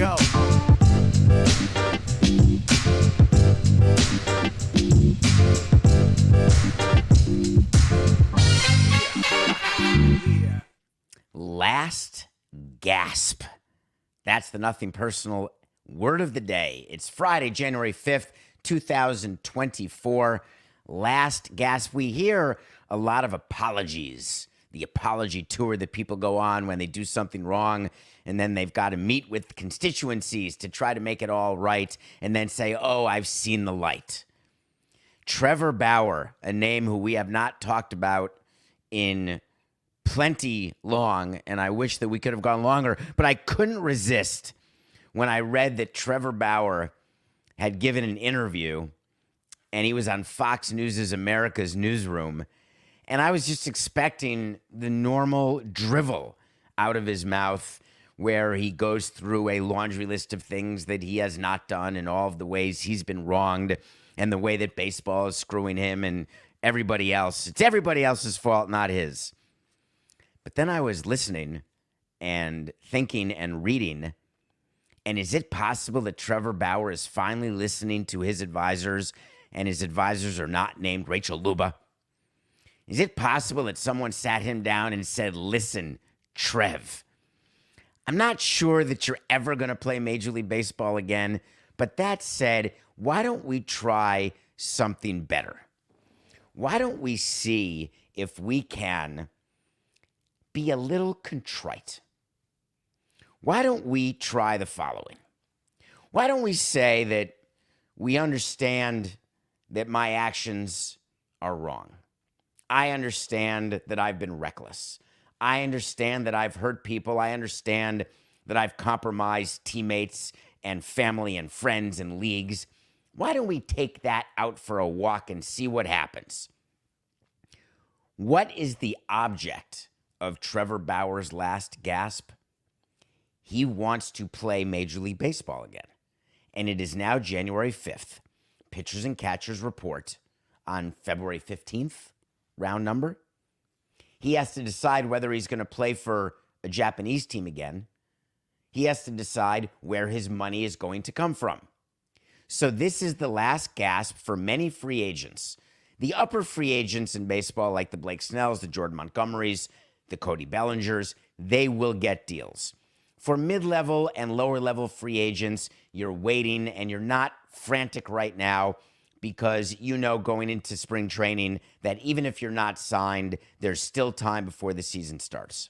go. Last gasp. That's the Nothing Personal word of the day. It's Friday, January 5th, 2024. Last gasp. We hear a lot of apologies. The apology tour that people go on when they do something wrong, and then they've got to meet with constituencies to try to make it all right, and then say, oh, I've seen the light. Trevor Bauer, a name who we have not talked about in plenty long, and I wish that we could have gone longer, but I couldn't resist when I read that Trevor Bauer had given an interview, and he was on Fox News' America's Newsroom, and I was just expecting the normal drivel out of his mouth where he goes through a laundry list of things that he has not done and all of the ways he's been wronged and the way that baseball is screwing him and everybody else. It's everybody else's fault, not his. But then I was listening and thinking and reading, and is it possible that Trevor Bauer is finally listening to his advisors, and his advisors are not named Rachel Luba? Is it possible that someone sat him down and said, listen, Trev, I'm not sure that you're ever going to play Major League Baseball again, but that said, why don't we try something better? Why don't we see if we can be a little contrite? Why don't we try the following? Why don't we say that we understand that my actions are wrong? I understand that I've been reckless. I understand that I've hurt people. I understand that I've compromised teammates and family and friends and leagues. Why don't we take that out for a walk and see what happens? What is the object of Trevor Bauer's last gasp? He wants to play Major League Baseball again. And it is now January 5th. Pitchers and catchers report on February 15th, round number. He has to decide whether he's going to play for a Japanese team again. He has to decide where his money is going to come from. So this is the last gasp for many free agents. The upper free agents in baseball, like the Blake Snells, the Jordan Montgomerys, the Cody Bellingers, they will get deals. For mid-level and lower-level free agents, you're waiting and you're not frantic right now because you know going into spring training that even if you're not signed, there's still time before the season starts.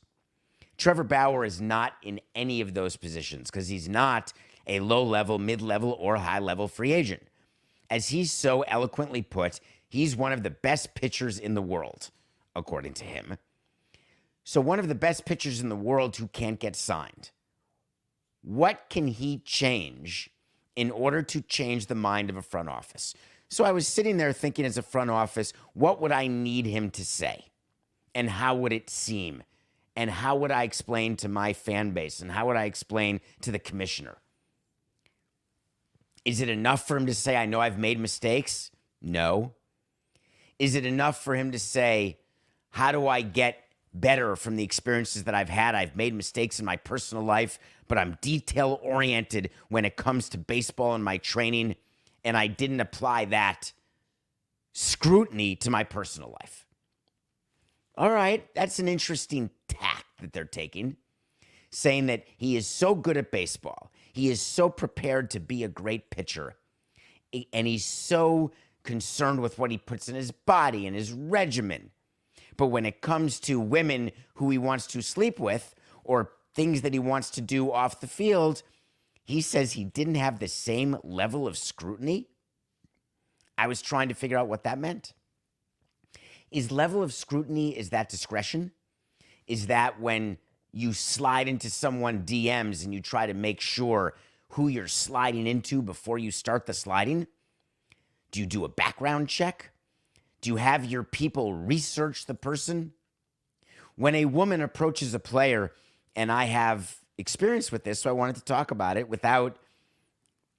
Trevor Bauer is not in any of those positions because he's not a low-level, mid-level, or high-level free agent. As he's so eloquently put, he's one of the best pitchers in the world, according to him. So one of the best pitchers in the world who can't get signed. What can he change in order to change the mind of a front office? So I was sitting there thinking as a front office, what would I need him to say? And how would it seem? And how would I explain to my fan base? And how would I explain to the commissioner? Is it enough for him to say, I know I've made mistakes? No. Is it enough for him to say, how do I get better from the experiences that I've had? I've made mistakes in my personal life, but I'm detail-oriented when it comes to baseball and my training, and I didn't apply that scrutiny to my personal life. All right, that's an interesting tack that they're taking, saying that he is so good at baseball, he is so prepared to be a great pitcher, and he's so concerned with what he puts in his body and his regimen. But when it comes to women who he wants to sleep with or things that he wants to do off the field, he says he didn't have the same level of scrutiny. I was trying to figure out what that meant. Is level of scrutiny, is that discretion? Is that when you slide into someone DMs and you try to make sure who you're sliding into before you start the sliding? Do you do a background check? Do you have your people research the person? When a woman approaches a player, and I have experience with this, so I wanted to talk about it without,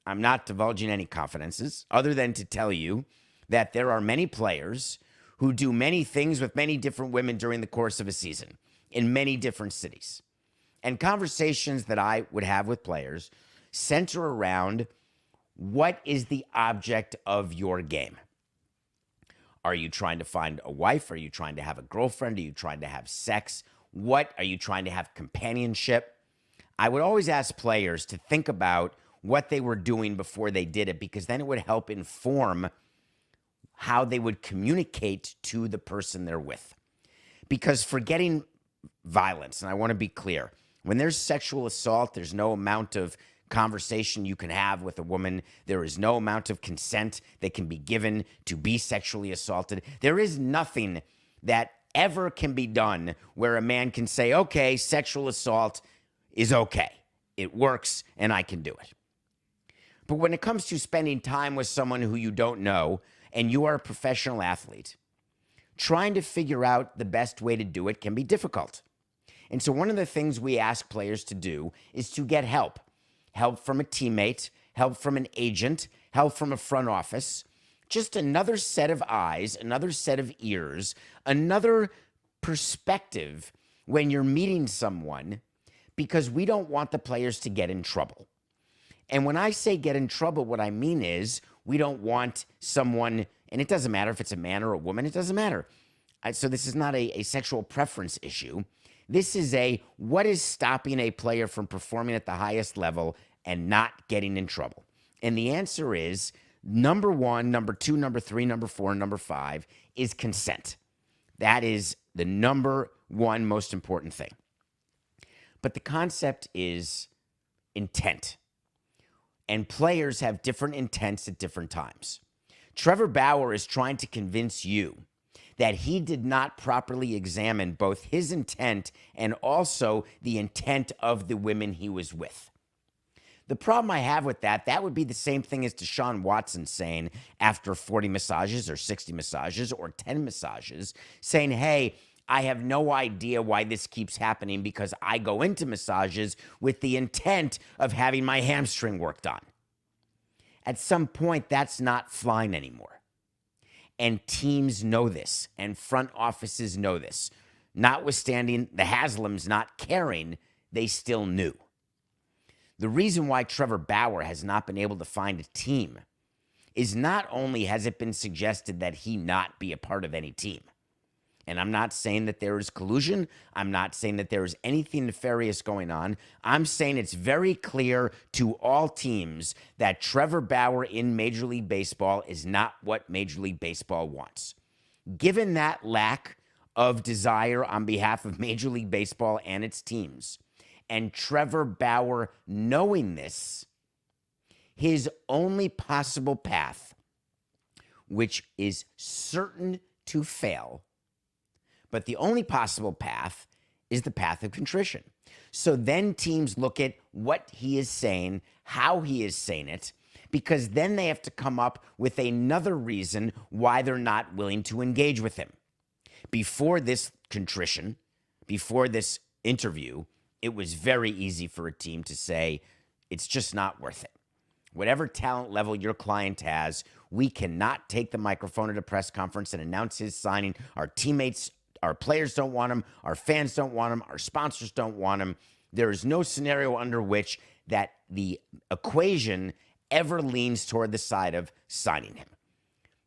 I'm not divulging any confidences, other than to tell you that there are many players who do many things with many different women during the course of a season in many different cities. And conversations that I would have with players center around what is the object of your game. Are you trying to find a wife? Are you trying to have a girlfriend? Are you trying to have sex? What are you trying to have companionship? I would always ask players to think about what they were doing before they did it, because then it would help inform how they would communicate to the person they're with. Because forgetting violence, and I want to be clear, when there's sexual assault, there's no amount of conversation you can have with a woman. There is no amount of consent that can be given to be sexually assaulted. There is nothing that ever can be done where a man can say, okay, sexual assault is okay. It works and I can do it. But when it comes to spending time with someone who you don't know and you are a professional athlete, trying to figure out the best way to do it can be difficult. And so one of the things we ask players to do is to get help. Help from a teammate, help from an agent, help from a front office. Just another set of eyes, another set of ears, another perspective when you're meeting someone, because we don't want the players to get in trouble. And when I say get in trouble, what I mean is we don't want someone, and it doesn't matter if it's a man or a woman, it doesn't matter. So this is not a sexual preference issue. This is what is stopping a player from performing at the highest level and not getting in trouble? And the answer is number 1, number 2, number 3, number 4, number 5 is consent. That is the number 1 most important thing. But the concept is intent. And players have different intents at different times. Trevor Bauer is trying to convince you that he did not properly examine both his intent and also the intent of the women he was with. The problem I have with that would be the same thing as Deshaun Watson saying after 40 massages or 60 massages or 10 massages, saying, hey, I have no idea why this keeps happening because I go into massages with the intent of having my hamstring worked on. At some point, that's not flying anymore. And teams know this, and front offices know this. Notwithstanding the Haslams not caring, they still knew. The reason why Trevor Bauer has not been able to find a team is not only has it been suggested that he not be a part of any team, and I'm not saying that there is collusion. I'm not saying that there is anything nefarious going on. I'm saying it's very clear to all teams that Trevor Bauer in Major League Baseball is not what Major League Baseball wants. Given that lack of desire on behalf of Major League Baseball and its teams, and Trevor Bauer knowing this, his only possible path, which is certain to fail, but the only possible path is the path of contrition. So then teams look at what he is saying, how he is saying it, because then they have to come up with another reason why they're not willing to engage with him. Before this contrition, before this interview, it was very easy for a team to say, it's just not worth it. Whatever talent level your client has, we cannot take the microphone at a press conference and announce his signing. Our teammates, our players don't want him. Our fans don't want him. Our sponsors don't want him. There is no scenario under which that the equation ever leans toward the side of signing him,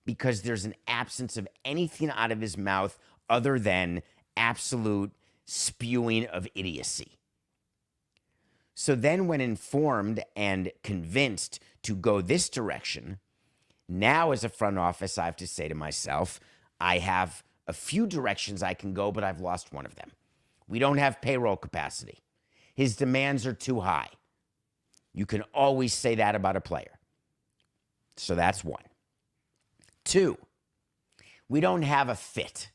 because there's an absence of anything out of his mouth other than absolute spewing of idiocy. So then when informed and convinced to go this direction, now as a front office, I have to say to myself, I have a few directions I can go, but I've lost one of them. We don't have payroll capacity. His demands are too high. You can always say that about a player. So that's 1. 2, we don't have a fit.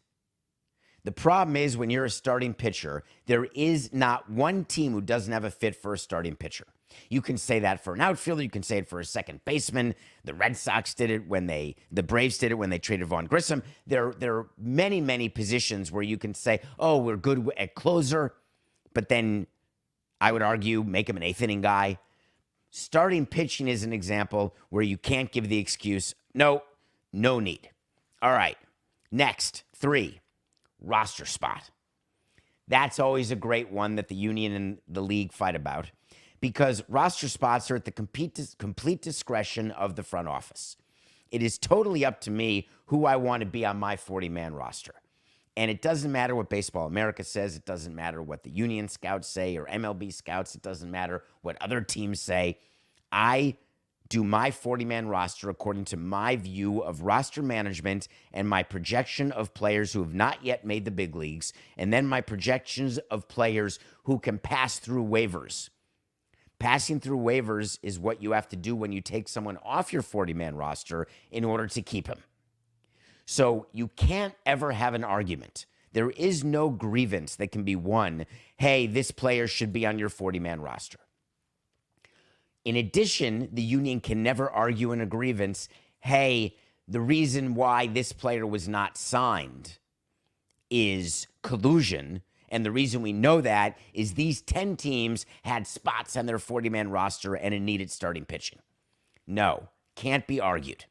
The problem is when you're a starting pitcher, there is not one team who doesn't have a fit for a starting pitcher. You can say that for an outfielder. You can say it for a second baseman. The Red Sox did it the Braves did it when they traded Vaughn Grissom. There are many, many positions where you can say, oh, we're good at closer, but then I would argue make him an 8th inning guy. Starting pitching is an example where you can't give the excuse, no need. All right, next, 3, roster spot. That's always a great one that the union and the league fight about, because roster spots are at the complete discretion of the front office. It is totally up to me who I want to be on my 40-man roster. And it doesn't matter what Baseball America says. It doesn't matter what the union scouts say or MLB scouts. It doesn't matter what other teams say. I do my 40-man roster according to my view of roster management and my projection of players who have not yet made the big leagues, and then my projections of players who can pass through waivers. Passing through waivers is what you have to do when you take someone off your 40-man roster in order to keep him. So you can't ever have an argument. There is no grievance that can be won. Hey, this player should be on your 40-man roster. In addition, the union can never argue in a grievance, hey, the reason why this player was not signed is collusion. And the reason we know that is these 10 teams had spots on their 40-man roster and it needed starting pitching. No, can't be argued.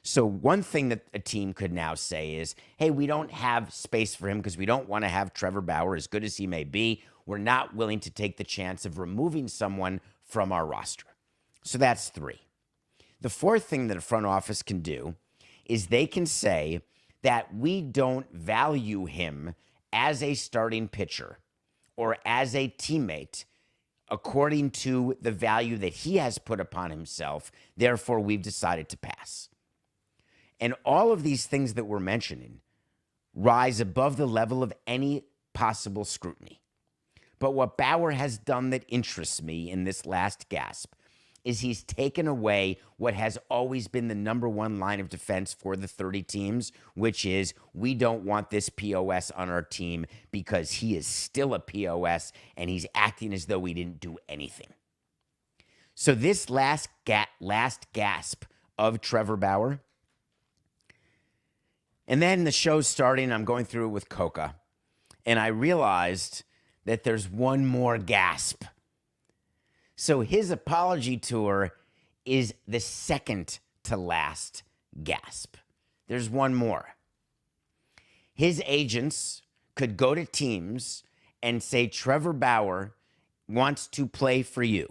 So one thing that a team could now say is, hey, we don't have space for him because we don't want to have Trevor Bauer, as good as he may be. We're not willing to take the chance of removing someone from our roster. So that's 3. The fourth thing that a front office can do is they can say that we don't value him as a starting pitcher or as a teammate according to the value that he has put upon himself. Therefore, we've decided to pass. And all of these things that we're mentioning rise above the level of any possible scrutiny. But what Bauer has done that interests me in this last gasp is he's taken away what has always been the number one line of defense for the 30 teams, which is we don't want this POS on our team because he is still a POS and he's acting as though we didn't do anything. So this last gasp of Trevor Bauer, and then the show's starting, I'm going through it with Coca, and I realized that there's one more gasp. So his apology tour is the second to last gasp. There's one more. His agents could go to teams and say, Trevor Bauer wants to play for you,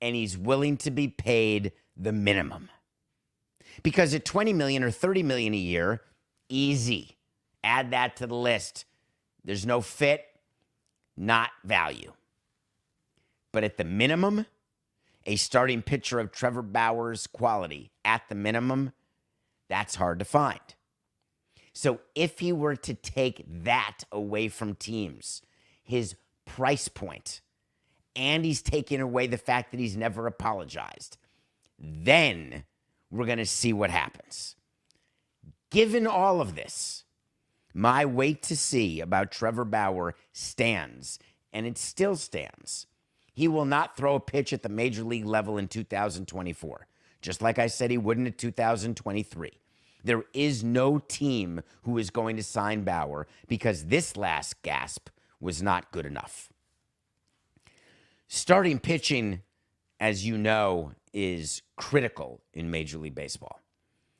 and he's willing to be paid the minimum. Because at $20 million or $30 million a year, easy. Add that to the list. There's no fit, not value. But at the minimum, a starting pitcher of Trevor Bauer's quality, at the minimum, that's hard to find. So if he were to take that away from teams, his price point, and he's taking away the fact that he's never apologized, then we're going to see what happens. Given all of this, my wait to see about Trevor Bauer stands, and it still stands. He will not throw a pitch at the major league level in 2024, just like I said he wouldn't in 2023. There is no team who is going to sign Bauer because this last gasp was not good enough. Starting pitching, as you know, is critical in Major League Baseball.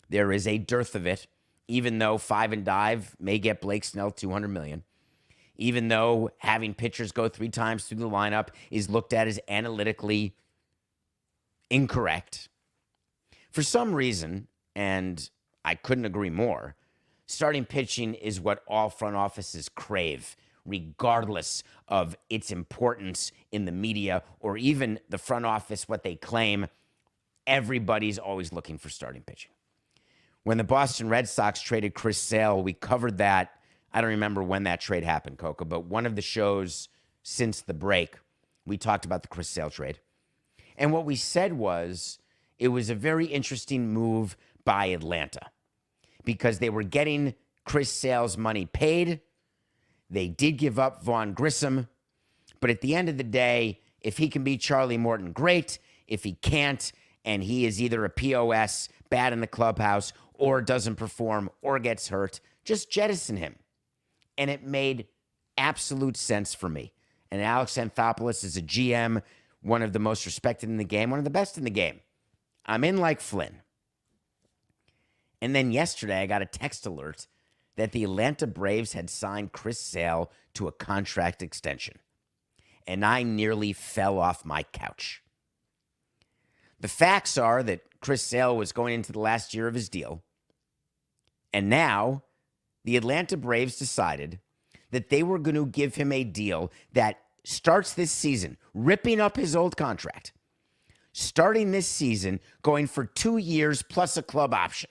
There is a dearth of it, even though 5 and dive may get Blake Snell $200 million. Even though having pitchers go 3 times through the lineup is looked at as analytically incorrect. For some reason, and I couldn't agree more, starting pitching is what all front offices crave, regardless of its importance in the media or even the front office, what they claim. Everybody's always looking for starting pitching. When the Boston Red Sox traded Chris Sale, we covered that. I don't remember when that trade happened, Coca, but one of the shows since the break, we talked about the Chris Sale trade. And what we said was it was a very interesting move by Atlanta because they were getting Chris Sale's money paid. They did give up Vaughn Grissom. But at the end of the day, if he can beat Charlie Morton, great. If he can't, and he is either a POS, bad in the clubhouse, or doesn't perform, or gets hurt, just jettison him. And it made absolute sense for me. And Alex Anthopoulos is a GM, one of the most respected in the game, one of the best in the game. I'm in like Flynn. And then yesterday, I got a text alert that the Atlanta Braves had signed Chris Sale to a contract extension. and I nearly fell off my couch. The facts are that Chris Sale was going into the last year of his deal, and now the Atlanta Braves decided that they were going to give him a deal that starts this season, ripping up his old contract, starting this season, going for 2 years plus a club option,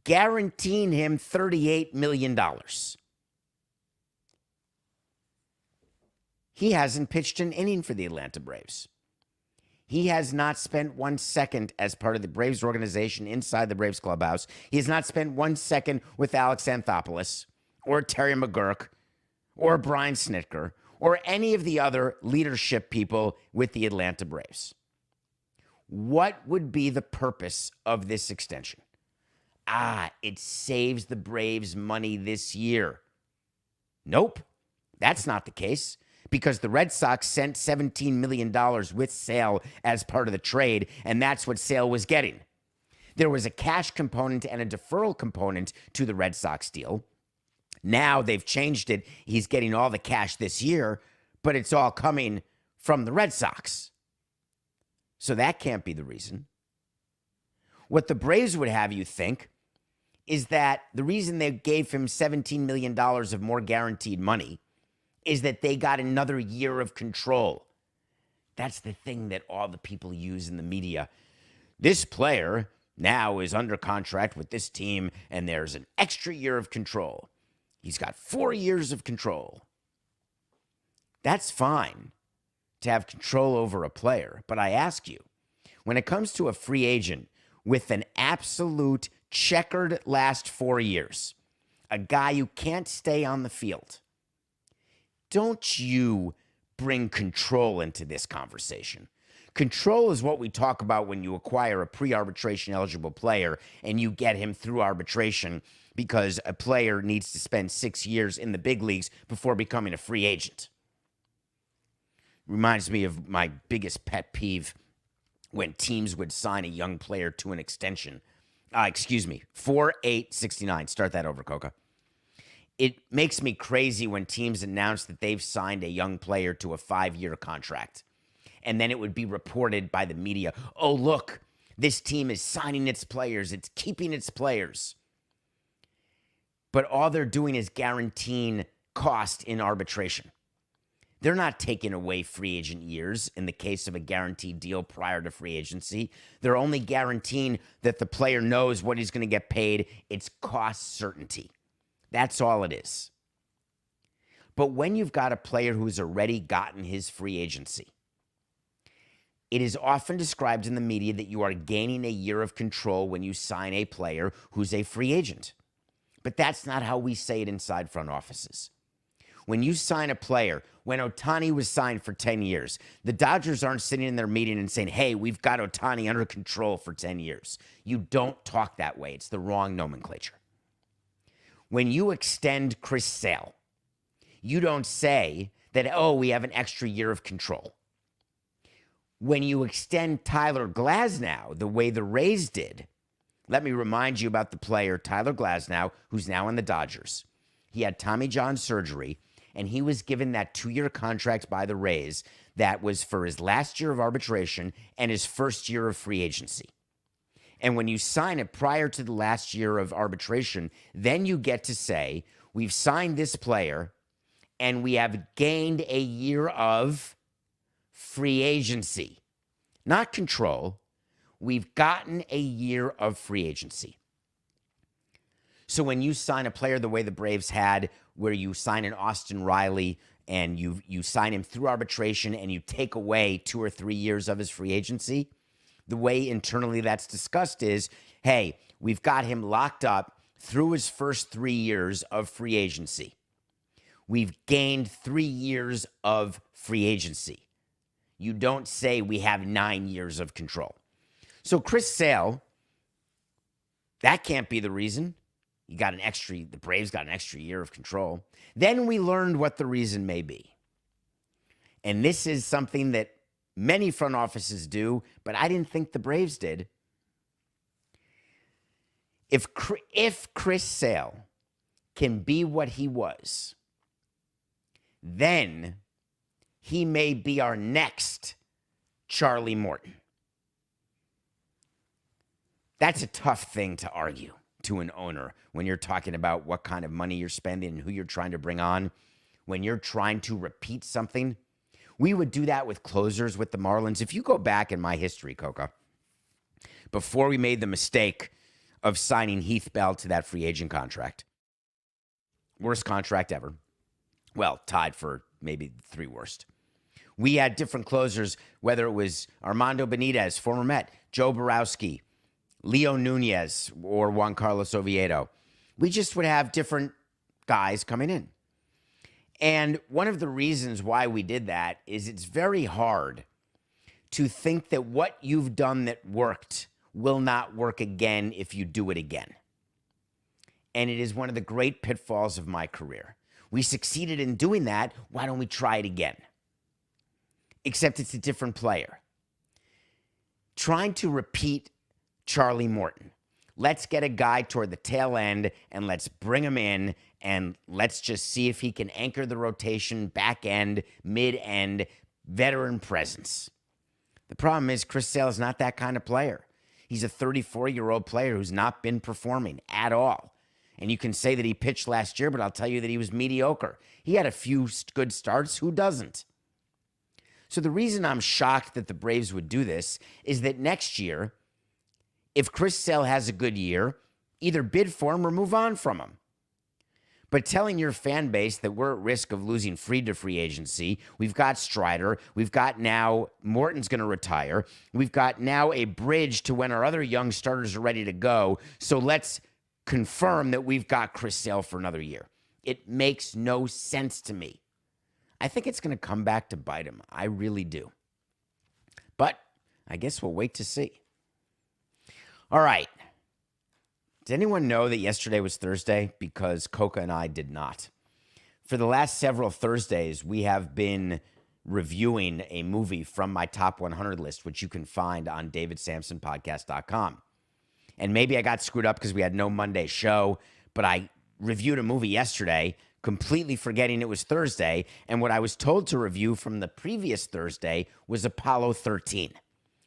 guaranteeing him $38 million. He hasn't pitched an inning for the Atlanta Braves. He has not spent 1 second as part of the Braves organization inside the Braves clubhouse. He has not spent 1 second with Alex Anthopoulos or Terry McGurk or Brian Snitker or any of the other leadership people with the Atlanta Braves. What would be the purpose of this extension? It saves the Braves money this year. Nope, that's not the case, because the Red Sox sent $17 million with Sale as part of the trade, and that's what Sale was getting. There was a cash component and a deferral component to the Red Sox deal. Now they've changed it. He's getting all the cash this year, but it's all coming from the Red Sox. So that can't be the reason. What the Braves would have you think is that the reason they gave him $17 million of more guaranteed money is that they got another year of control. That's the thing that all the people use in the media. This player now is under contract with this team, and there's an extra year of control. He's got 4 years of control. That's fine to have control over a player, but I ask you, when it comes to a free agent with an absolute checkered last 4 years, a guy who can't stay on the field, don't you bring control into this conversation. Control is what we talk about when you acquire a pre-arbitration eligible player and you get him through arbitration because a player needs to spend 6 years in the big leagues before becoming a free agent. Reminds me of my biggest pet peeve when teams would sign a young player to an extension. 4-8-69. Start that over, Coca. It makes me crazy when teams announce that they've signed a young player to a 5-year contract. And then it would be reported by the media, oh, look, this team is signing its players. It's keeping its players. But all they're doing is guaranteeing cost in arbitration. They're not taking away free agent years in the case of a guaranteed deal prior to free agency. They're only guaranteeing that the player knows what he's going to get paid. It's cost certainty. That's all it is. But when you've got a player who's already gotten his free agency, it is often described in the media that you are gaining a year of control when you sign a player who's a free agent. But that's not how we say it inside front offices. When you sign a player, when Ohtani was signed for 10 years, the Dodgers aren't sitting in their meeting and saying, hey, we've got Ohtani under control for 10 years. You don't talk that way. It's the wrong nomenclature. When you extend Chris Sale, you don't say that, oh, we have an extra year of control. When you extend Tyler Glasnow the way the Rays did, let me remind you about the player Tyler Glasnow, who's now in the Dodgers. He had Tommy John surgery, and he was given that 2-year contract by the Rays that was for his last year of arbitration and his first year of free agency. And when you sign it prior to the last year of arbitration, then you get to say, we've signed this player and we have gained a year of free agency. Not control. We've gotten a year of free agency. So when you sign a player the way the Braves had, where you sign an Austin Riley and you sign him through arbitration and you take away 2 or 3 years of his free agency, the way internally that's discussed is, hey, we've got him locked up through his first 3 years of free agency. We've gained 3 years of free agency. You don't say we have 9 years of control. So Chris Sale, that can't be the reason. The Braves got an extra year of control. Then we learned what the reason may be. And this is something that many front offices do, but I didn't think the Braves did. If Chris Sale can be what he was, then he may be our next Charlie Morton. That's a tough thing to argue to an owner when you're talking about what kind of money you're spending and who you're trying to bring on. When you're trying to repeat something, we would do that with closers with the Marlins. If you go back in my history, Coca, before we made the mistake of signing Heath Bell to that free agent contract, worst contract ever. Well, tied for maybe the 3 worst. We had different closers, whether it was Armando Benitez, former Met, Joe Borowski, Leo Nunez, or Juan Carlos Oviedo. We just would have different guys coming in. And one of the reasons why we did that is it's very hard to think that what you've done that worked will not work again if you do it again. And it is one of the great pitfalls of my career. We succeeded in doing that. Why don't we try it again? Except it's a different player. Trying to repeat Charlie Morton. Let's get a guy toward the tail end and let's bring him in and let's just see if he can anchor the rotation, back end, mid end, veteran presence. The problem is Chris Sale is not that kind of player. He's a 34-year-old player who's not been performing at all. And you can say that he pitched last year, but I'll tell you that he was mediocre. He had a few good starts. Who doesn't? So the reason I'm shocked that the Braves would do this is that next year, if Chris Sale has a good year, either bid for him or move on from him. But telling your fan base that we're at risk of losing Fried to free agency, we've got Strider, we've got now Morton's going to retire, we've got now a bridge to when our other young starters are ready to go, so let's confirm that we've got Chris Sale for another year. It makes no sense to me. I think it's going to come back to bite him. I really do. But I guess we'll wait to see. All right. Does anyone know that yesterday was Thursday? Because Coca and I did not. For the last several Thursdays, we have been reviewing a movie from my top 100 list, which you can find on davidsamsonpodcast.com. And maybe I got screwed up because we had no Monday show, but I reviewed a movie yesterday, completely forgetting it was Thursday. And what I was told to review from the previous Thursday was Apollo 13,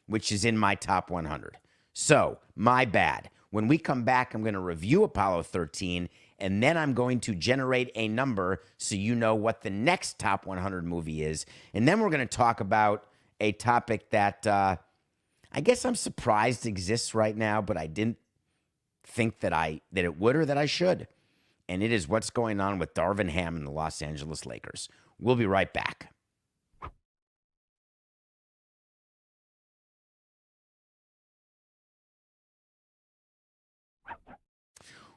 which is in my top 100. So, my bad. When we come back, I'm going to review Apollo 13, and then I'm going to generate a number so you know what the next top 100 movie is. And then we're going to talk about a topic that I guess I'm surprised exists right now, but I didn't think that it would or that I should. And it is what's going on with Darvin Ham and the Los Angeles Lakers. We'll be right back.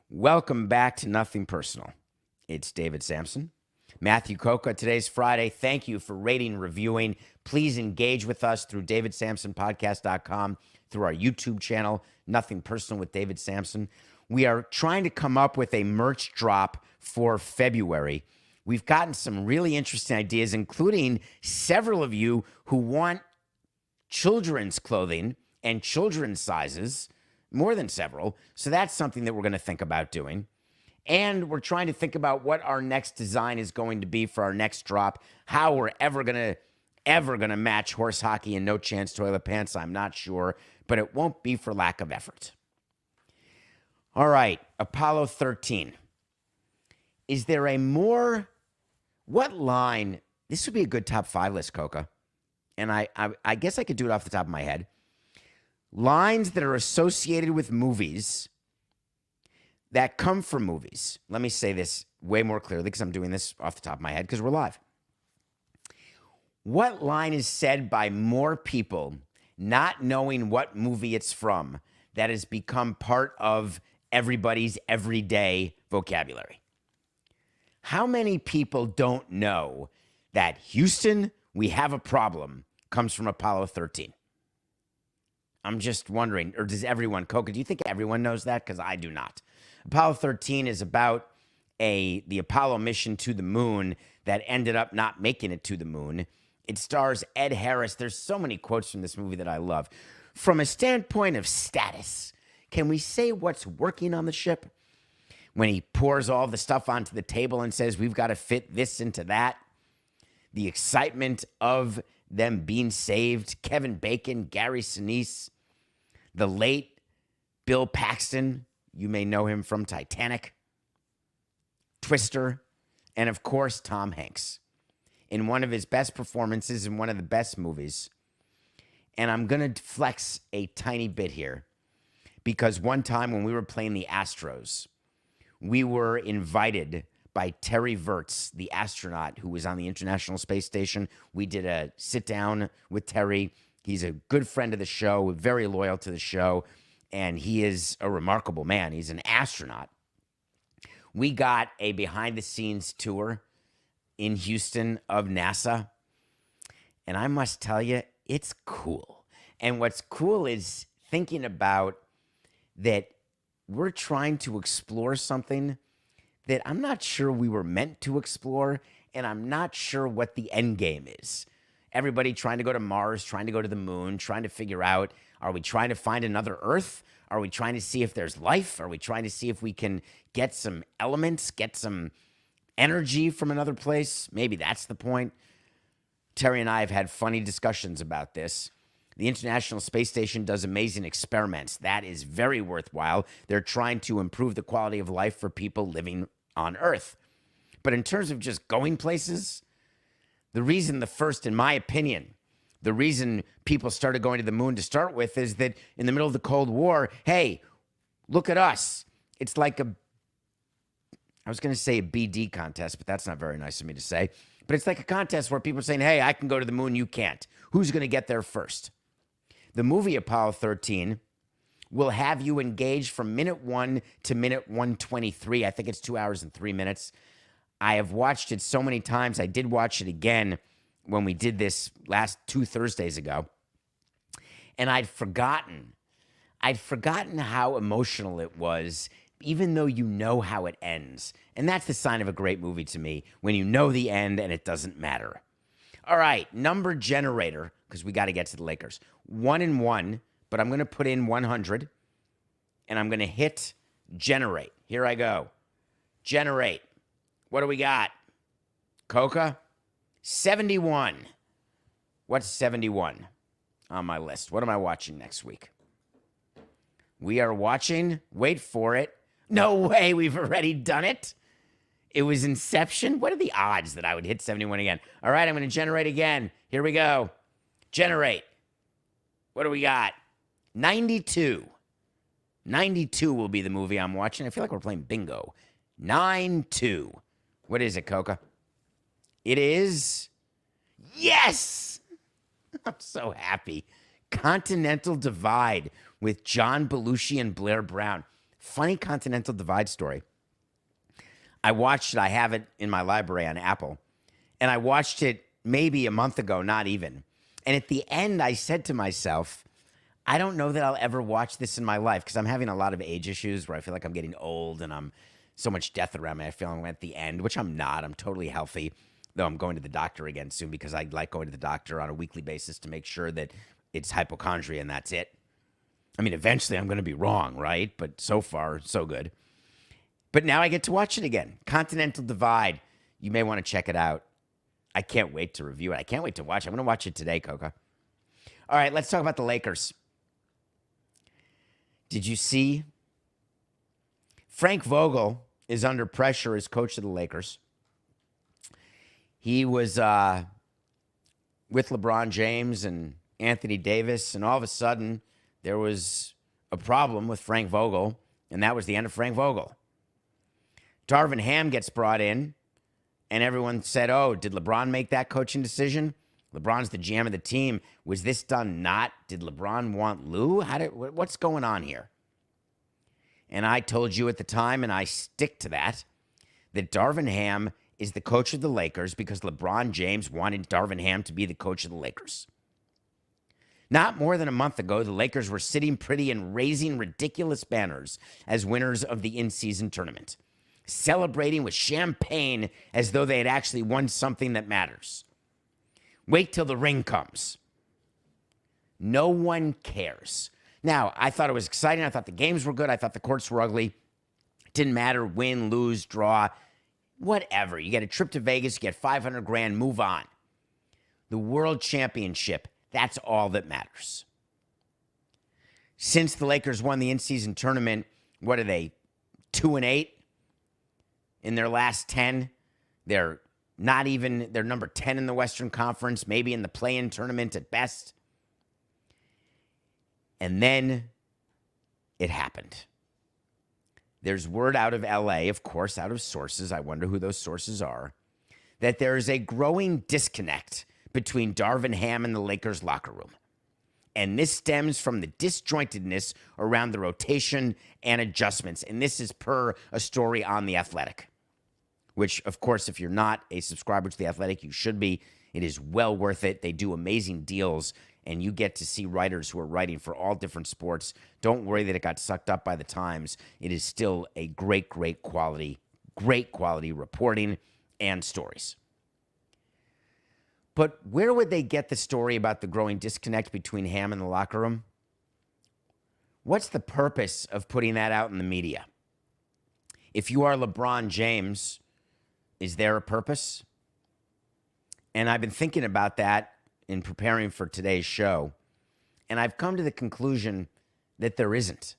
Welcome back to Nothing Personal. It's David Samson. Matthew Coca. Today's Friday. Thank you for rating, reviewing. Please engage with us through davidsamsonpodcast.com, through our YouTube channel, Nothing Personal with David Samson. We are trying to come up with a merch drop for February. We've gotten some really interesting ideas, including several of you who want children's clothing and children's sizes, more than several. So that's something that we're going to think about doing. And we're trying to think about what our next design is going to be for our next drop, how we're ever going to match horse hockey and No Chance toilet pants. I'm not sure, but it won't be for lack of effort. All right, Apollo 13. Is there what line, this would be a good top 5 list, Coca. And I guess I could do it off the top of my head. Lines that are associated with movies that come from movies. Let me say this way more clearly because I'm doing this off the top of my head because we're live. What line is said by more people not knowing what movie it's from that has become part of everybody's everyday vocabulary? How many people don't know that Houston, we have a problem, comes from Apollo 13? I'm just wondering, or does everyone, Coca, do you think everyone knows that? Because I do not. Apollo 13 is about the Apollo mission to the moon that ended up not making it to the moon. It stars Ed Harris. There's so many quotes from this movie that I love. From a standpoint of status, can we say what's working on the ship? When he pours all the stuff onto the table and says, we've got to fit this into that. the excitement of them being saved. Kevin Bacon, Gary Sinise, the late Bill Paxton. You may know him from Titanic, Twister, and of course, Tom Hanks in one of his best performances in one of the best movies. And I'm going to flex a tiny bit here because one time when we were playing the Astros, we were invited by Terry Virts, the astronaut who was on the International Space Station. We did a sit down with Terry. He's a good friend of the show, very loyal to the show, and he is a remarkable man. He's an astronaut. We got a behind-the-scenes tour in Houston of NASA, and I must tell you, it's cool. And what's cool is thinking about that we're trying to explore something that I'm not sure we were meant to explore, and I'm not sure what the end game is. Everybody trying to go to Mars, trying to go to the moon, trying to figure out, are we trying to find another Earth? Are we trying to see if there's life? Are we trying to see if we can get some elements, get some energy from another place? Maybe that's the point. Terry and I have had funny discussions about this. The International Space Station does amazing experiments. That is very worthwhile. They're trying to improve the quality of life for people living on Earth. But in terms of just going places, the reason in my opinion, the reason people started going to the moon to start with is that in the middle of the Cold War, hey, look at us. It's like I was going to say a BD contest, but that's not very nice of me to say. But it's like a contest where people are saying, hey, I can go to the moon, you can't. Who's going to get there first? The movie Apollo 13 will have you engaged from minute 1 to minute 123. I think it's 2 hours and 3 minutes. I have watched it so many times. I did watch it again when we did this last 2 Thursdays ago. And I'd forgotten how emotional it was, even though you know how it ends. And that's the sign of a great movie to me, when you know the end and it doesn't matter. All right, number generator, because we got to get to the Lakers. 1 and 1, but I'm going to put in 100, and I'm going to hit generate. Here I go. Generate. What do we got? Coca? 71. What's 71 on my list? What am I watching next week? We are watching, wait for it. No way, we've already done it. It was Inception. What are the odds that I would hit 71 again? All right, I'm going to generate again. Here we go. Generate. What do we got? 92. 92 will be the movie I'm watching. I feel like we're playing bingo. 9-2. What is it, Coca? It is... Yes! I'm so happy. Continental Divide with John Belushi and Blair Brown. Funny Continental Divide story. I watched it. I have it in my library on Apple. And I watched it maybe a month ago, not even. And at the end, I said to myself, I don't know that I'll ever watch this in my life because I'm having a lot of age issues where I feel like I'm getting old and I'm so much death around me. I feel I'm at the end, which I'm not. I'm totally healthy, though I'm going to the doctor again soon because I like going to the doctor on a weekly basis to make sure that it's hypochondria and that's it. I mean, eventually I'm going to be wrong, right? But so far, so good. But now I get to watch it again. Continental Divide. You may want to check it out. I can't wait to review it. I can't wait to watch it. I'm going to watch it today, Coca. All right, let's talk about the Lakers. Did you see? Frank Vogel is under pressure as coach of the Lakers. He was with LeBron James and Anthony Davis, and all of a sudden there was a problem with Frank Vogel, and that was the end of Frank Vogel. Darvin Ham gets brought in, and everyone said, oh, did LeBron make that coaching decision? LeBron's the GM of the team. Was this done not? Did LeBron want Lou? What's going on here? And I told you at the time, and I stick to that Darvin Ham is the coach of the Lakers because LeBron James wanted Darvin Ham to be the coach of the Lakers. Not more than a month ago, the Lakers were sitting pretty and raising ridiculous banners as winners of the in-season tournament, celebrating with champagne as though they had actually won something that matters. Wait till the ring comes. No one cares. Now, I thought it was exciting. I thought the games were good. I thought the courts were ugly. It didn't matter, win, lose, draw, whatever. You get a trip to Vegas, you get $500 grand, move on. The world championship, that's all that matters. Since the Lakers won the in-season tournament, what are they, 2-8 in their last 10? They're number 10 in the Western Conference, maybe in the play-in tournament at best. And then it happened. There's word out of LA, of course, out of sources, I wonder who those sources are, that there is a growing disconnect between Darvin Ham and the Lakers locker room. And this stems from the disjointedness around the rotation and adjustments. And this is per a story on The Athletic, which, of course, if you're not a subscriber to The Athletic, you should be. It is well worth it. They do amazing deals, and you get to see writers who are writing for all different sports. Don't worry that it got sucked up by the Times. It is still a great quality reporting and stories. But where would they get the story about the growing disconnect between Ham and the locker room? What's the purpose of putting that out in the media? If you are LeBron James, is there a purpose? And I've been thinking about that in preparing for today's show, and I've come to the conclusion that there isn't.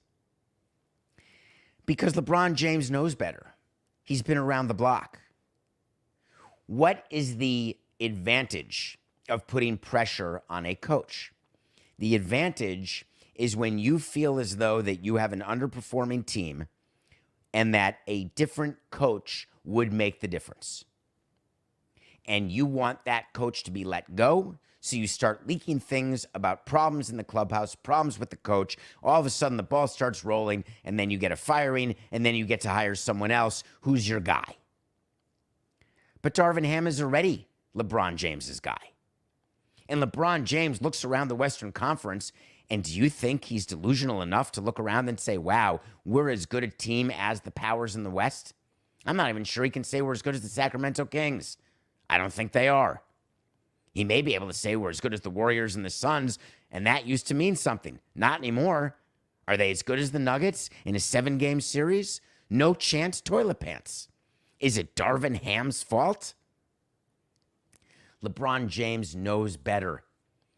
Because LeBron James knows better. He's been around the block. What is the advantage of putting pressure on a coach? The advantage is when you feel as though that you have an underperforming team and that a different coach would make the difference. And you want that coach to be let go, so you start leaking things about problems in the clubhouse, problems with the coach. All of a sudden, the ball starts rolling, and then you get a firing, and then you get to hire someone else who's your guy. But Darvin Ham is already LeBron James's guy. And LeBron James looks around the Western Conference, and do you think he's delusional enough to look around and say, wow, we're as good a team as the powers in the West? I'm not even sure he can say we're as good as the Sacramento Kings. I don't think they are. He may be able to say we're as good as the Warriors and the Suns, and that used to mean something. Not anymore. Are they as good as the Nuggets in a 7-game series? No chance, toilet pants. Is it Darvin Ham's fault? LeBron James knows better.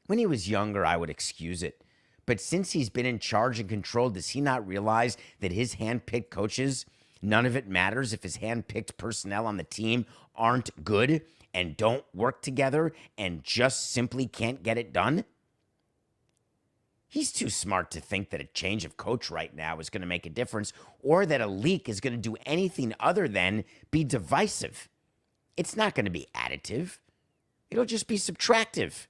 When he was younger, I would excuse it. But since he's been in charge and control, does he not realize that his hand-picked coaches, none of it matters if his hand-picked personnel on the team aren't good and don't work together and just simply can't get it done? He's too smart to think that a change of coach right now is going to make a difference or that a leak is going to do anything other than be divisive. It's not going to be additive. It'll just be subtractive.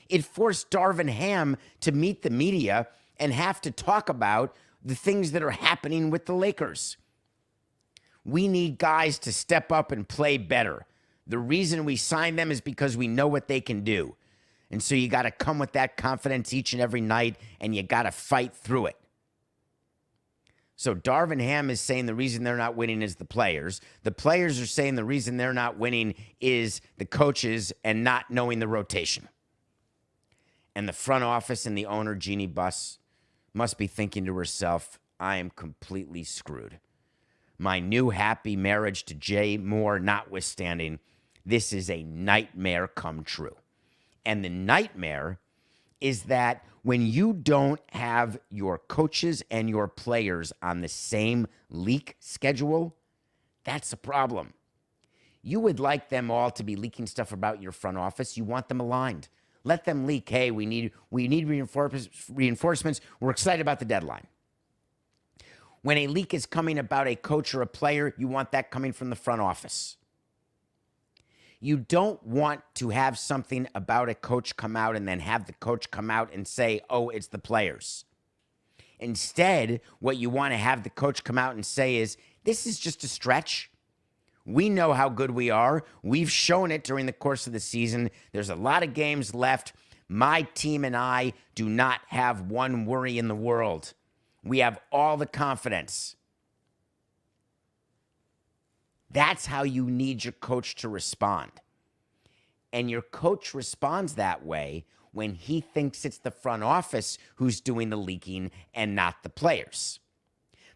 It forced Darvin Ham to meet the media and have to talk about the things that are happening with the Lakers. We need guys to step up and play better. The reason we sign them is because we know what they can do. And so you got to come with that confidence each and every night, and you got to fight through it. So Darvin Ham is saying the reason they're not winning is the players. The players are saying the reason they're not winning is the coaches and not knowing the rotation. And the front office and the owner, Jeannie Buss, must be thinking to herself, I am completely screwed. My new happy marriage to Jay Moore notwithstanding, this is a nightmare come true. And the nightmare is that when you don't have your coaches and your players on the same leak schedule, that's a problem. You would like them all to be leaking stuff about your front office. You want them aligned. Let them leak, hey, we need reinforcements. We're excited about the deadline. When a leak is coming about a coach or a player, you want that coming from the front office. You don't want to have something about a coach come out and then have the coach come out and say, oh, it's the players. Instead, what you want to have the coach come out and say is, this is just a stretch. We know how good we are. We've shown it during the course of the season. There's a lot of games left. My team and I do not have one worry in the world. We have all the confidence. That's how you need your coach to respond. And your coach responds that way when he thinks it's the front office who's doing the leaking and not the players.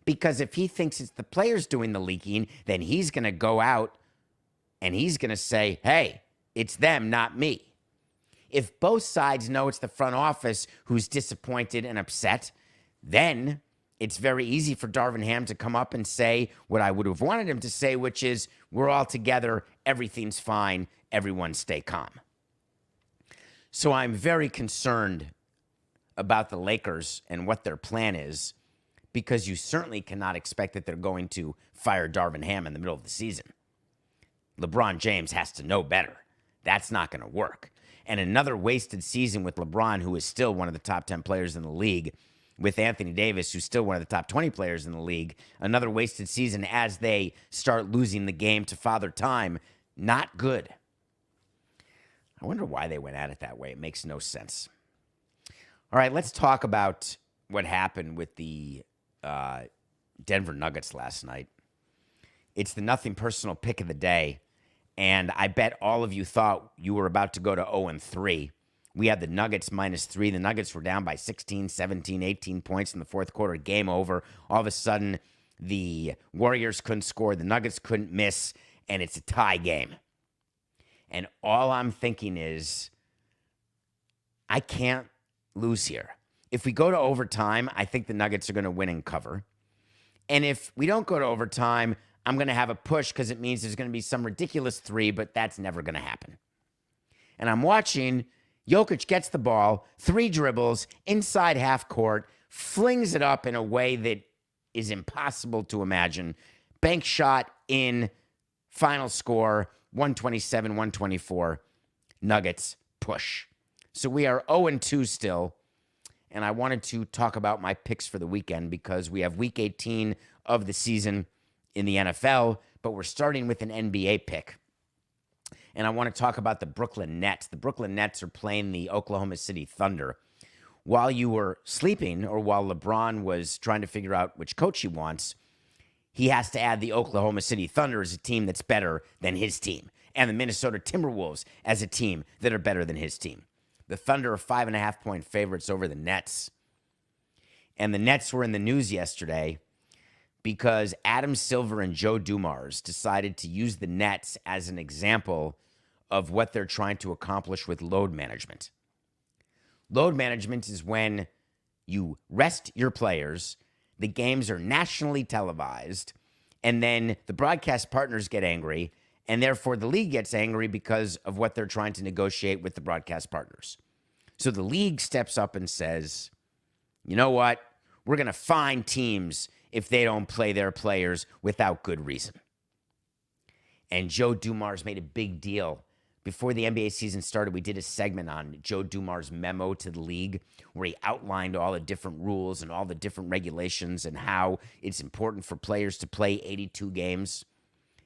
Because if he thinks it's the players doing the leaking, then he's going to go out and he's going to say, hey, it's them, not me. If both sides know it's the front office who's disappointed and upset, then it's very easy for Darvin Ham to come up and say what I would have wanted him to say, which is, we're all together, everything's fine, everyone stay calm. So I'm very concerned about the Lakers and what their plan is, because you certainly cannot expect that they're going to fire Darvin Ham in the middle of the season. LeBron James has to know better. That's not going to work. And another wasted season with LeBron, who is still one of the top 10 players in the league, with Anthony Davis, who's still one of the top 20 players in the league. Another wasted season as they start losing the game to Father Time. Not good. I wonder why they went at it that way. It makes no sense. All right, let's talk about what happened with the Denver Nuggets last night. It's the nothing personal pick of the day, and I bet all of you thought you were about to go to 0-3. We had the Nuggets -3. The Nuggets were down by 16, 17, 18 points in the fourth quarter. Game over. All of a sudden, the Warriors couldn't score. The Nuggets couldn't miss, and it's a tie game. And all I'm thinking is, I can't lose here. If we go to overtime, I think the Nuggets are going to win and cover. And if we don't go to overtime, I'm going to have a push because it means there's going to be some ridiculous 3, but that's never going to happen. And I'm watching. Jokic gets the ball, 3 dribbles, inside half court, flings it up in a way that is impossible to imagine. Bank shot in, final score, 127-124. Nuggets push. So we are 0-2 still, and I wanted to talk about my picks for the weekend because we have week 18 of the season in the NFL, but we're starting with an NBA pick. And I want to talk about the Brooklyn Nets. The Brooklyn Nets are playing the Oklahoma City Thunder. While you were sleeping, or while LeBron was trying to figure out which coach he wants, he has to add the Oklahoma City Thunder as a team that's better than his team, and the Minnesota Timberwolves as a team that are better than his team. The Thunder are 5.5-point favorites over the Nets. And the Nets were in the news yesterday because Adam Silver and Joe Dumars decided to use the Nets as an example of what they're trying to accomplish with load management. Load management is when you rest your players, the games are nationally televised, and then the broadcast partners get angry, and therefore the league gets angry because of what they're trying to negotiate with the broadcast partners. So the league steps up and says, you know what? We're going to fine teams if they don't play their players without good reason. And Joe Dumars made a big deal. Before the NBA season started, we did a segment on Joe Dumars' memo to the league where he outlined all the different rules and all the different regulations and how it's important for players to play 82 games.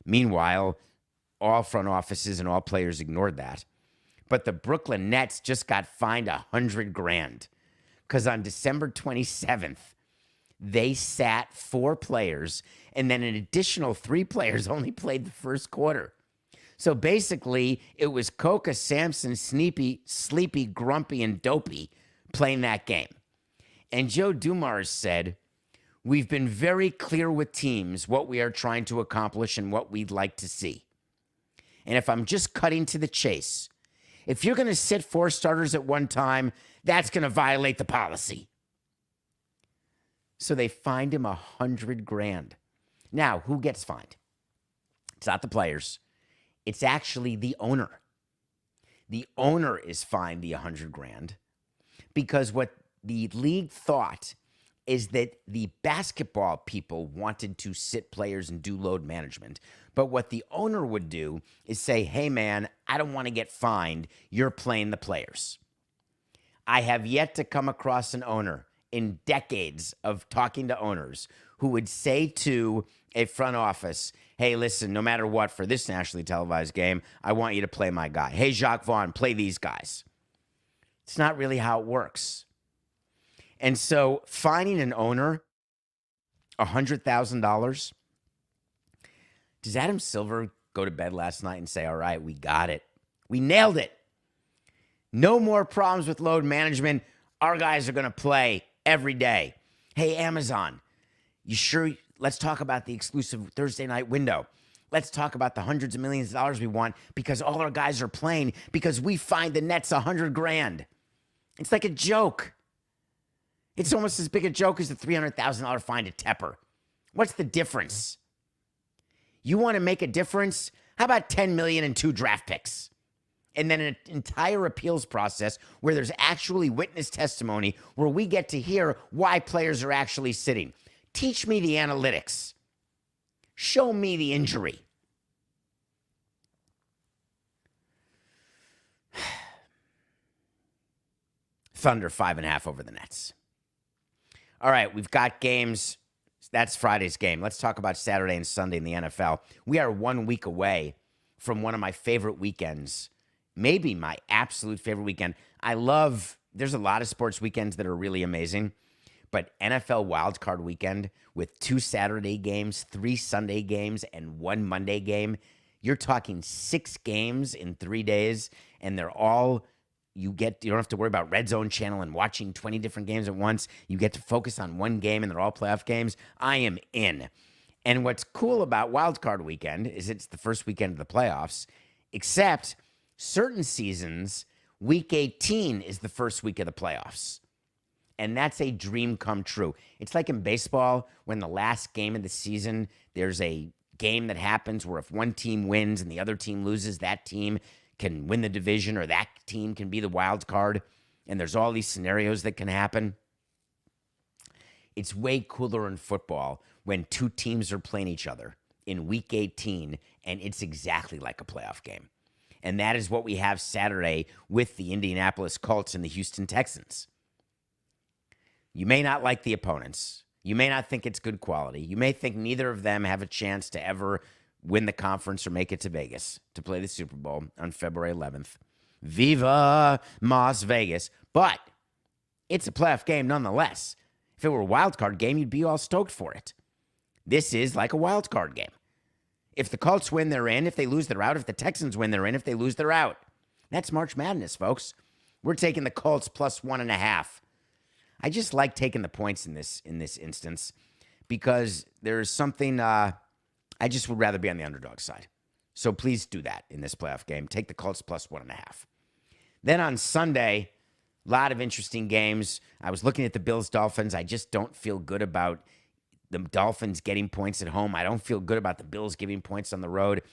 Meanwhile, all front offices and all players ignored that. But the Brooklyn Nets just got fined $100,000 because on December 27th, they sat 4 players, and then an additional 3 players only played the first quarter. So basically, it was Coca, Sampson, Sleepy, Grumpy, and Dopey playing that game. And Joe Dumars said, we've been very clear with teams what we are trying to accomplish and what we'd like to see. And if I'm just cutting to the chase, if you're going to sit 4 starters at one time, that's going to violate the policy. So they fined him $100,000. Now, who gets fined? It's not the players. It's actually the owner. The owner is fined the $100,000 because what the league thought is that the basketball people wanted to sit players and do load management. But what the owner would do is say, hey, man, I don't want to get fined. You're playing the players. I have yet to come across an owner in decades of talking to owners who would say to a front office, hey, listen, no matter what, for this nationally televised game, I want you to play my guy. Hey, Jacques Vaughn, play these guys. It's not really how it works. And so finding an owner $100,000, does Adam Silver go to bed last night and say, all right, we got it. We nailed it. No more problems with load management. Our guys are going to play every day. Hey, Amazon, you sure? Let's talk about the exclusive Thursday night window. Let's talk about the hundreds of millions of dollars we want because all our guys are playing because we find the Nets $100,000. It's like a joke. It's almost as big a joke as the $300,000 fine to Tepper. What's the difference? You want to make a difference? How about $10 million and 2 draft picks? And then an entire appeals process where there's actually witness testimony where we get to hear why players are actually sitting. Teach me the analytics. Show me the injury. Thunder 5.5 over the Nets. All right, we've got games. That's Friday's game. Let's talk about Saturday and Sunday in the NFL. We are 1 week away from one of my favorite weekends, maybe my absolute favorite weekend. There's a lot of sports weekends that are really amazing, but NFL wildcard weekend with 2 Saturday games, 3 Sunday games, and 1 Monday game, you're talking 6 games in 3 days, and they're all... You don't have to worry about Red Zone Channel and watching 20 different games at once. You get to focus on one game, and they're all playoff games. I am in. And what's cool about Wild Card Weekend is it's the first weekend of the playoffs, except certain seasons, Week 18 is the first week of the playoffs. And that's a dream come true. It's like in baseball when the last game of the season, there's a game that happens where if one team wins and the other team loses, that team can win the division or that team can be the wild card. And there's all these scenarios that can happen. It's way cooler in football when 2 teams are playing each other in Week 18, and it's exactly like a playoff game. And that is what we have Saturday with the Indianapolis Colts and the Houston Texans. You may not like the opponents. You may not think it's good quality. You may think neither of them have a chance to ever win the conference or make it to Vegas to play the Super Bowl on February 11th. Viva Las Vegas. But it's a playoff game nonetheless. If it were a wild card game, you'd be all stoked for it. This is like a wild card game. If the Colts win, they're in. If they lose, they're out. If the Texans win, they're in. If they lose, they're out. That's March Madness, folks. We're taking the Colts plus 1.5. I just like taking the points in this instance because there's something... I just would rather be on the underdog side. So please do that in this playoff game. Take the Colts plus 1.5. Then on Sunday, a lot of interesting games. I was looking at the Bills-Dolphins. I just don't feel good about the Dolphins getting points at home. I don't feel good about the Bills giving points on the road.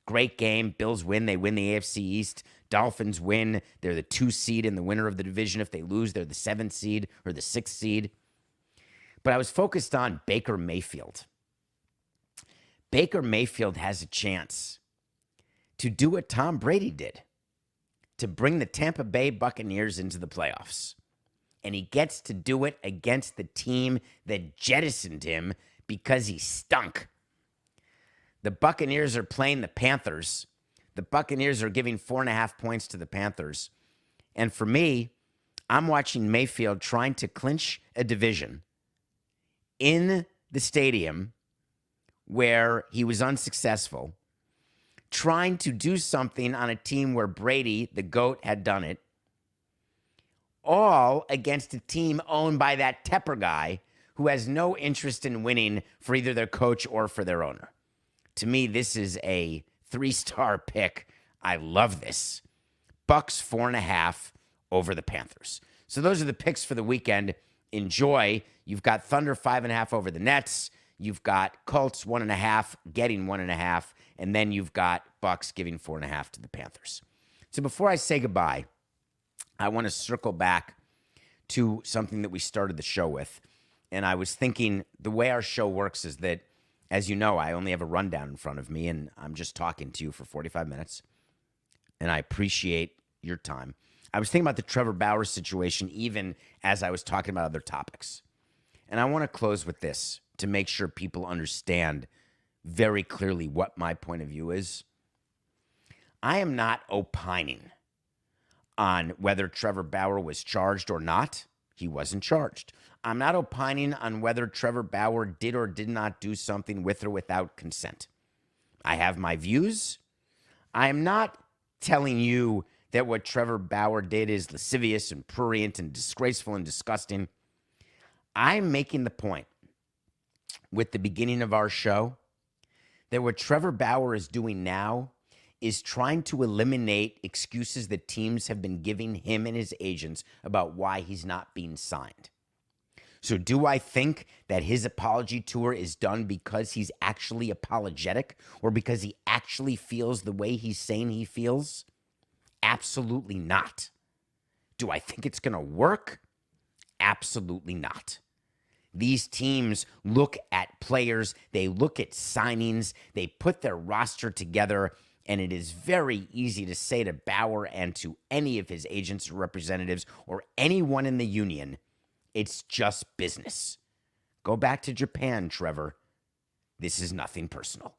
Great game. Bills win. They win the AFC East. Dolphins win. They're the 2 seed and the winner of the division. If they lose, they're the 7th seed or the 6th seed. But I was focused on Baker Mayfield. Baker Mayfield has a chance to do what Tom Brady did, to bring the Tampa Bay Buccaneers into the playoffs. And he gets to do it against the team that jettisoned him because he stunk. The Buccaneers are playing the Panthers. The Buccaneers are giving 4.5 points to the Panthers. And for me, I'm watching Mayfield trying to clinch a division in the stadium where he was unsuccessful, trying to do something on a team where Brady, the GOAT, had done it, all against a team owned by that Tepper guy who has no interest in winning for either their coach or for their owner. To me, this is a 3-star pick. I love this. Bucks 4.5 over the Panthers. So those are the picks for the weekend. Enjoy. You've got Thunder 5.5 over the Nets. You've got Colts 1.5 getting 1.5, and then you've got Bucks giving 4.5 to the Panthers. So before I say goodbye, I want to circle back to something that we started the show with. And I was thinking the way our show works is that, as you know, I only have a rundown in front of me, and I'm just talking to you for 45 minutes. And I appreciate your time. I was thinking about the Trevor Bauer situation even as I was talking about other topics. And I want to close with this to make sure people understand very clearly what my point of view is. I am not opining on whether Trevor Bauer was charged or not. He wasn't charged. I'm not opining on whether Trevor Bauer did or did not do something with or without consent. I have my views. I am not telling you that what Trevor Bauer did is lascivious and prurient and disgraceful and disgusting. I'm making the point with the beginning of our show that what Trevor Bauer is doing now is trying to eliminate excuses that teams have been giving him and his agents about why he's not being signed. So do I think that his apology tour is done because he's actually apologetic or because he actually feels the way he's saying he feels? Absolutely not. Do I think it's going to work? Absolutely not. These teams look at players, they look at signings, they put their roster together, and it is very easy to say to Bauer and to any of his agents or representatives or anyone in the union, it's just business. Go back to Japan, Trevor. This is nothing personal.